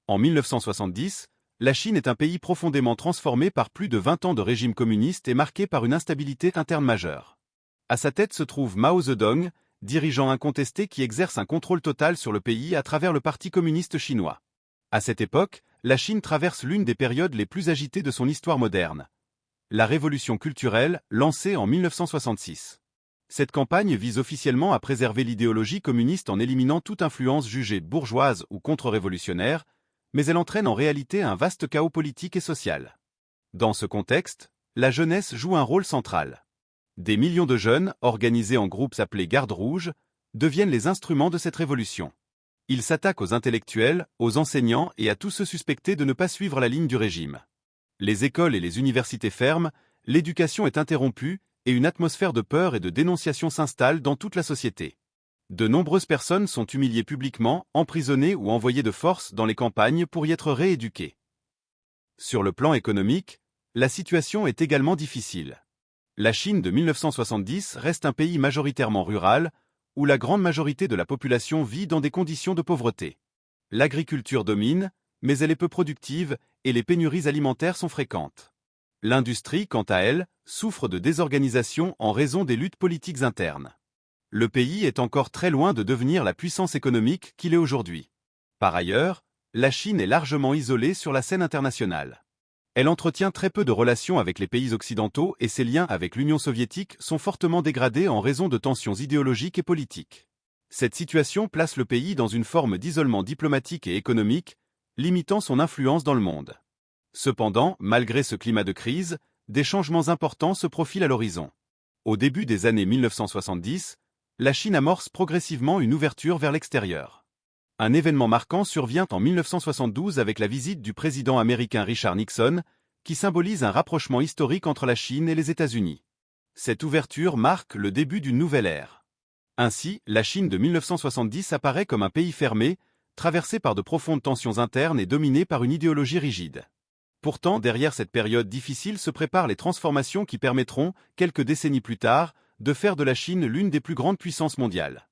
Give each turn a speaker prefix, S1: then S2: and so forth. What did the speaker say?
S1: En 1970, la Chine est un pays profondément transformé par plus de 20 ans de régime communiste et marqué par une instabilité interne majeure. À sa tête se trouve Mao Zedong, dirigeant incontesté qui exerce un contrôle total sur le pays à travers le Parti communiste chinois. À cette époque, la Chine traverse l'une des périodes les plus agitées de son histoire moderne. La révolution culturelle, lancée en 1966. Cette campagne vise officiellement à préserver l'idéologie communiste en éliminant toute influence jugée bourgeoise ou contre-révolutionnaire, mais elle entraîne en réalité un vaste chaos politique et social. Dans ce contexte, la jeunesse joue un rôle central. Des millions de jeunes, organisés en groupes appelés Gardes rouges, deviennent les instruments de cette révolution. Ils s'attaquent aux intellectuels, aux enseignants et à tous ceux suspectés de ne pas suivre la ligne du régime. Les écoles et les universités ferment, l'éducation est interrompue, et une atmosphère de peur et de dénonciation s'installe dans toute la société. De nombreuses personnes sont humiliées publiquement, emprisonnées ou envoyées de force dans les campagnes pour y être rééduquées. Sur le plan économique, la situation est également difficile. La Chine de 1970 reste un pays majoritairement rural, où la grande majorité de la population vit dans des conditions de pauvreté. L'agriculture domine, mais elle est peu productive, et les pénuries alimentaires sont fréquentes. L'industrie, quant à elle, souffre de désorganisation en raison des luttes politiques internes. Le pays est encore très loin de devenir la puissance économique qu'il est aujourd'hui. Par ailleurs, la Chine est largement isolée sur la scène internationale. Elle entretient très peu de relations avec les pays occidentaux et ses liens avec l'Union soviétique sont fortement dégradés en raison de tensions idéologiques et politiques. Cette situation place le pays dans une forme d'isolement diplomatique et économique, limitant son influence dans le monde. Cependant, malgré ce climat de crise, des changements importants se profilent à l'horizon. Au début des années 1970, la Chine amorce progressivement une ouverture vers l'extérieur. Un événement marquant survient en 1972 avec la visite du président américain Richard Nixon, qui symbolise un rapprochement historique entre la Chine et les États-Unis. Cette ouverture marque le début d'une nouvelle ère. Ainsi, la Chine de 1970 apparaît comme un pays fermé, traversé par de profondes tensions internes et dominé par une idéologie rigide. Pourtant, derrière cette période difficile se préparent les transformations qui permettront, quelques décennies plus tard, de faire de la Chine l'une des plus grandes puissances mondiales.